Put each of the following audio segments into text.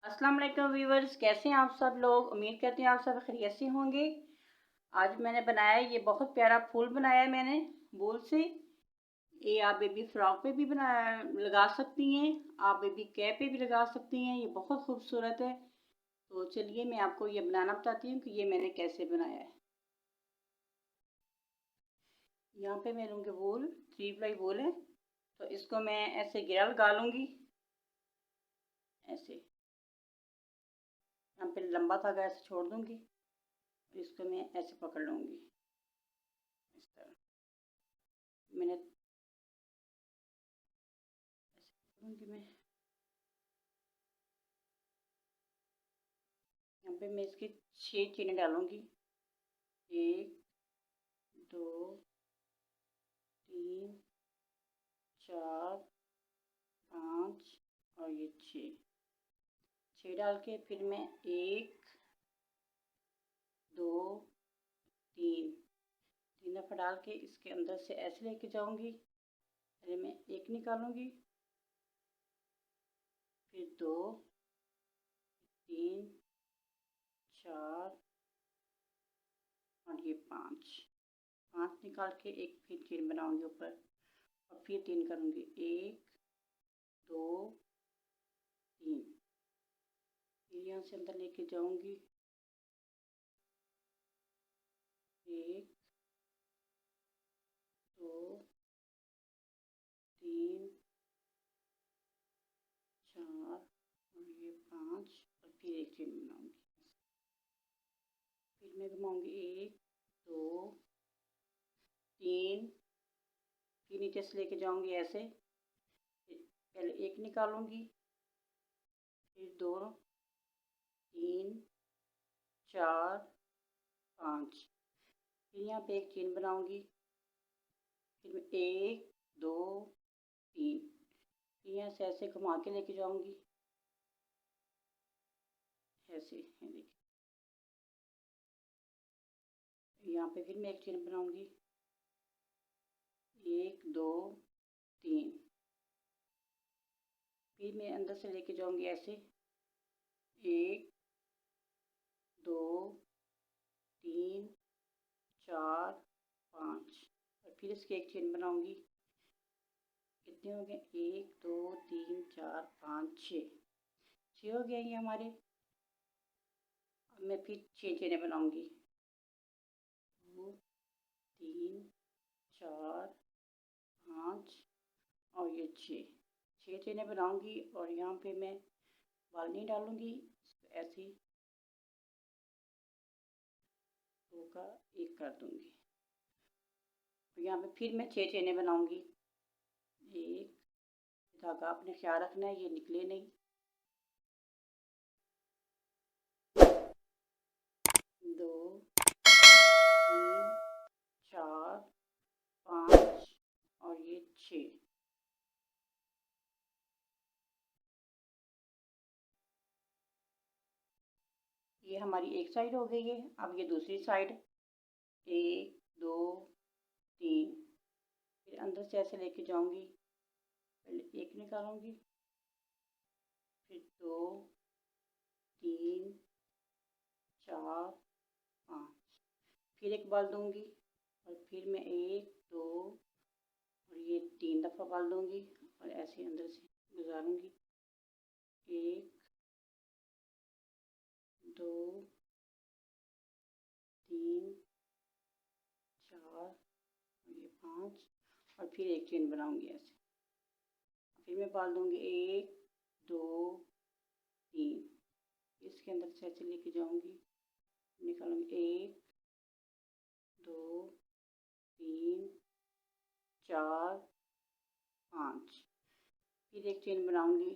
अस्सलाम वालेकुम व्यूवर्स, कैसे हैं आप सब लोग। उम्मीद करती हूँ आप सब खैरियत से होंगे। आज मैंने बनाया ये बहुत प्यारा फूल बनाया है मैंने वूल से। ये आप बेबी फ्रॉक पे भी बना लगा सकती हैं, आप बेबी कैप पे भी लगा सकती हैं। ये बहुत खूबसूरत है। तो चलिए मैं आपको ये बनाना बताती हूँ कि ये मैंने कैसे बनाया है। यहाँ पे मैं लूँगी वूल, 3 प्लाई वूल है। तो इसको मैं ऐसे गिरा लगा लूँगी, ऐसे यहाँ पे लंबा धागा ऐसे छोड़ दूँगी। इसको मैं ऐसे पकड़ लूँगी, इस तरह मैंने ऐसे पकड़ूँगी मैं। यहाँ पे मैं इसकी 6 चेनें डालूँगी। 1 2 3 4 5 और ये 6 डाल के फिर मैं 1 2 3 दफ़ा डाल के इसके अंदर से ऐसे लेके जाऊँगी। पहले मैं 1 निकालूँगी, फिर 2 3 4 और ये 5 निकाल के एक फिर चेन बनाऊँगी ऊपर और फिर 3 करूँगी। 1 2 3 फिर यहाँ से अंदर लेके जाऊँगी। 1 2 3 4 और ये 5 और फिर एक चेन बनाऊँगी। फिर मैं घुमाऊँगी 1 2 3 फिर नीचे से लेके जाऊँगी ऐसे। पहले 1 निकालूँगी, फिर 2 3 4 5 फिर यहाँ पे एक चेन बनाऊँगी। फिर मैं 1 2 3 फिर यहाँ से ऐसे घुमा के लेके जाऊँगी, ऐसे ये देखिए। यहाँ पे फिर मैं एक चेन बनाऊँगी। 1 2 3 फिर मैं अंदर से लेके जाऊँगी ऐसे। 1 2 3 4 5 और फिर इसकी एक चेन बनाऊँगी। कितने हो गए? 1 2 3 4 5 6 हो गए ये हमारे। अब मैं फिर 6 चेनें बनाऊँगी। 2 3 4 5 और ये 6 चेनें बनाऊँगी और यहाँ पे मैं बाल नहीं डालूँगी, ऐसे ही 2 का 1 कर दूँगी। यहाँ पे फिर मैं 6 चेनें बनाऊँगी। 1 धागा आपने ख्याल रखना है ये निकले नहीं। 2 3 4 5 और ये 6 ये हमारी एक साइड हो गई है। अब ये दूसरी साइड 1 2 3 फिर अंदर से ऐसे लेके जाऊंगी। पहले 1 निकालूंगी, फिर 2 3 4 5 फिर एक बाल दूंगी और फिर मैं 1 2 और ये 3 दफ़ा बाल दूंगी और ऐसे अंदर से गुजारूंगी। 1 2 3 4 और ये 5 और फिर एक चेन बनाऊंगी ऐसे। फिर मैं बाल दूंगी 1 2 3 इसके अंदर से ऐसे लेके जाऊंगी, निकालूंगी 1 2 3 4 5 फिर एक चेन बनाऊंगी।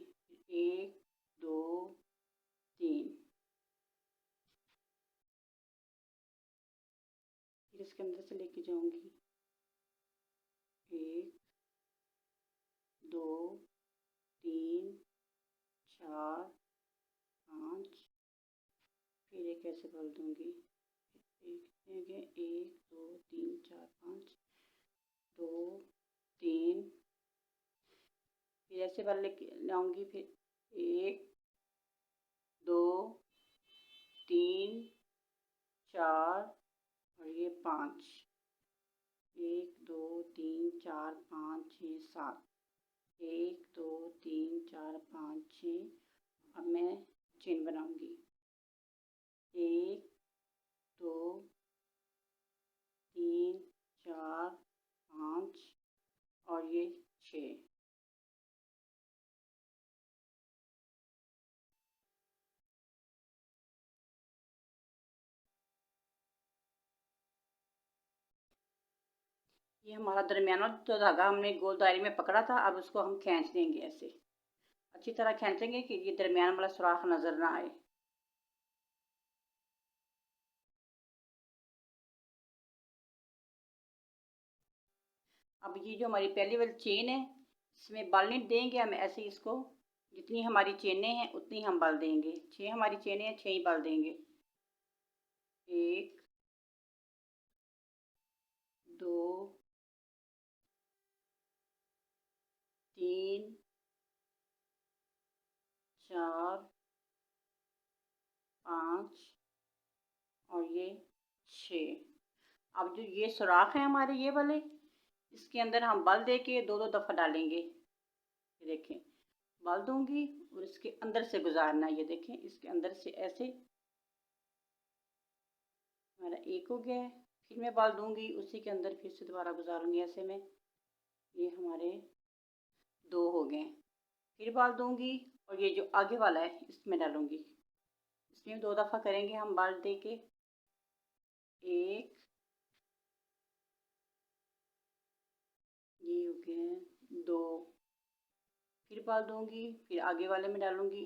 1 2 3 फिर इसके अंदर से लेके जाऊंगी। 1 2 3 4 5 फिर एक ऐसे बाल दूंगी। एक 1 2 3 4 5 2 3 फिर ऐसे बाल लेके लाऊंगी। फिर 1 5, 1 2 3 4 5 6 7, 1 2 3 4 5 6। अब मैं चेन बनाऊंगी, 1 2 3 4 5 और ये 6। ये हमारा दरमियाना जो धागा हमने गोल दायरे में पकड़ा था, अब उसको हम खींच देंगे। ऐसे अच्छी तरह खींचेंगे कि ये दरमियान वाला सुराख नज़र ना आए। अब ये जो हमारी पहली वाली चेन है, इसमें बल नहीं देंगे हम, ऐसे इसको जितनी हमारी चेनें हैं उतनी हम बल देंगे। 6 हमारी चेनें हैं, 6 ही बल देंगे। 1 2 3 4 5 और ये 6। अब जो ये सुराख है हमारे ये वाले, इसके अंदर हम बल दे के 2-2 दफ़ा डालेंगे। ये देखें, बल दूंगी और इसके अंदर से गुजारना। ये देखें, इसके अंदर से ऐसे हमारा एक हो गया है। फिर मैं बल दूंगी, उसी के अंदर फिर से दोबारा गुजारूंगी ऐसे में। ये हमारे 2 हो गए। फिर बल दूंगी और ये जो आगे वाला है इसमें डालूंगी। इसमें 2 दफ़ा करेंगे हम बल दे के। 1, ये हो गए 2। फिर बल दूंगी, फिर आगे वाले में डालूंगी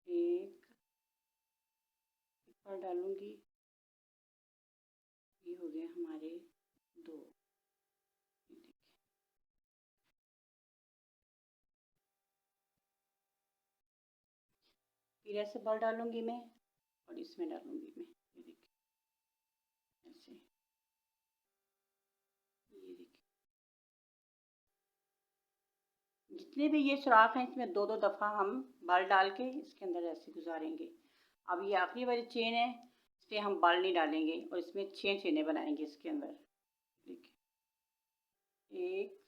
1, फिर डालूंगी, ये हो गए हमारे 2। फिर ऐसे बल डालूंगी मैं और इसमें डालूंगी मैं। ये देखिए ऐसे, ये देखिए जितने भी ये सुराख हैं इसमें 2-2 दफ़ा हम बल डाल के इसके अंदर ऐसे गुजारेंगे। अब ये आखिरी वाली चेन है, इस पर हम बल नहीं डालेंगे और इसमें 6 चेनें बनाएंगे इसके अंदर। देखिए 1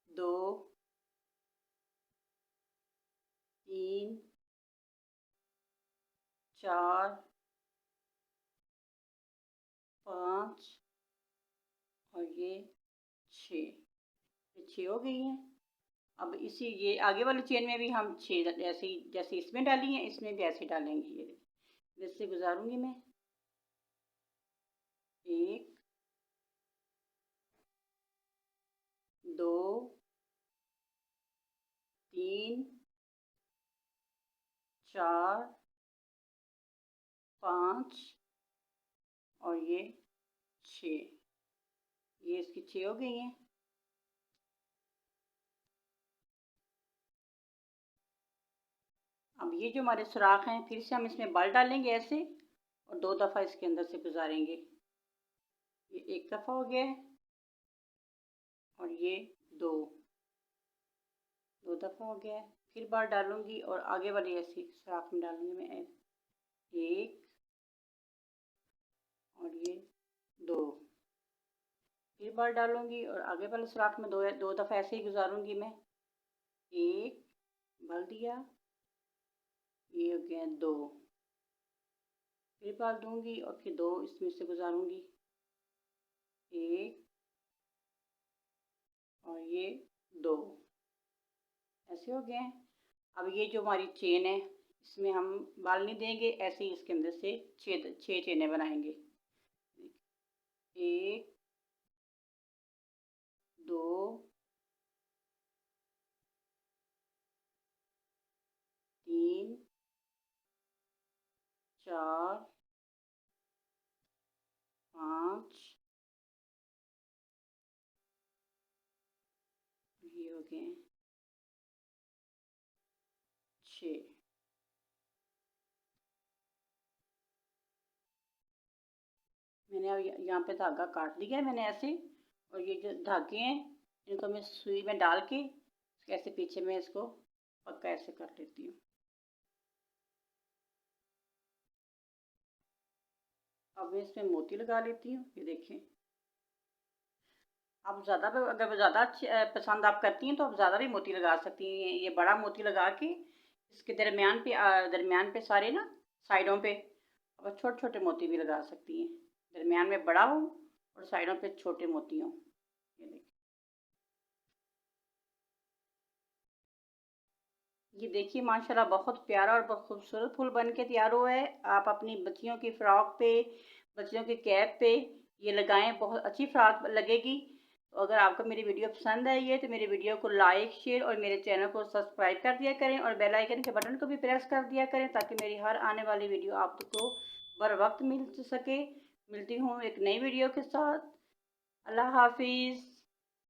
2 3 4 5 और ये 6। ये 6 हो गई हैं। अब इसी ये आगे वाली चेन में भी हम 6 ऐसे ही जैसे इसमें डाली हैं, इसमें भी ऐसे डालेंगे। ये जैसे गुजारूंगी मैं, 1 2 3 4 5 और ये 6। ये इसकी 6 हो गई हैं। अब ये जो हमारे सुराख हैं, फिर से हम इसमें बल डालेंगे ऐसे और 2 दफ़ा इसके अंदर से गुजारेंगे। ये 1 दफ़ा हो गया है और ये 2 दफ़ा हो गया है। फिर बल डालूंगी और आगे वाली ऐसी सुराख में डालूंगी मैं 1 और ये 2। फिर बल डालूंगी और आगे वाले सुराख में 2 दफ़ा ऐसे ही गुजारूंगी मैं। 1 बल दिया, ये हो गया 2। फिर बल दूंगी और फिर 2 इसमें से गुजारूंगी, 1 और ये 2। ऐसे हो गए हैं। अब ये जो हमारी चेन है, इसमें हम बल नहीं देंगे, ऐसे ही इसके अंदर से 6 चेनें बनाएंगे। 1 2 3 4 5 ये हो गए 6। मैंने अब यहाँ पे धागा काट लिया है मैंने ऐसे, और ये जो धागे हैं इनको मैं सुई में डाल के ऐसे पीछे में इसको पक्का ऐसे कर लेती हूँ। अब मैं इसमें मोती लगा लेती हूँ। ये देखें, आप ज़्यादा अगर ज़्यादा अच्छी पसंद आप करती हैं तो आप ज़्यादा भी मोती लगा सकती हैं। ये बड़ा मोती लगा के इसके दरमियान पे सारे ना साइडों पे अब छोटे छोटे मोती भी लगा सकती हैं। दरमियान में बड़ा हो और साइडों पे छोटे मोती हों। ये देखिए, ये देखिए माशाल्लाह बहुत प्यारा और बहुत खूबसूरत फूल बन के तैयार हुआ है। आप अपनी बच्चियों की फ्रॉक पे, बच्चियों की कैप पे ये लगाएं, बहुत अच्छी फ्रॉक लगेगी। तो अगर आपको मेरी वीडियो पसंद आई है तो मेरी वीडियो को लाइक, शेयर और मेरे चैनल को सब्सक्राइब कर दिया करें और बेल आइकन के बटन को भी प्रेस कर दिया करें ताकि मेरी हर आने वाली वीडियो आपको बर वक्त मिल सके। मिलती हूँ एक नई वीडियो के साथ। अल्लाह हाफिज़।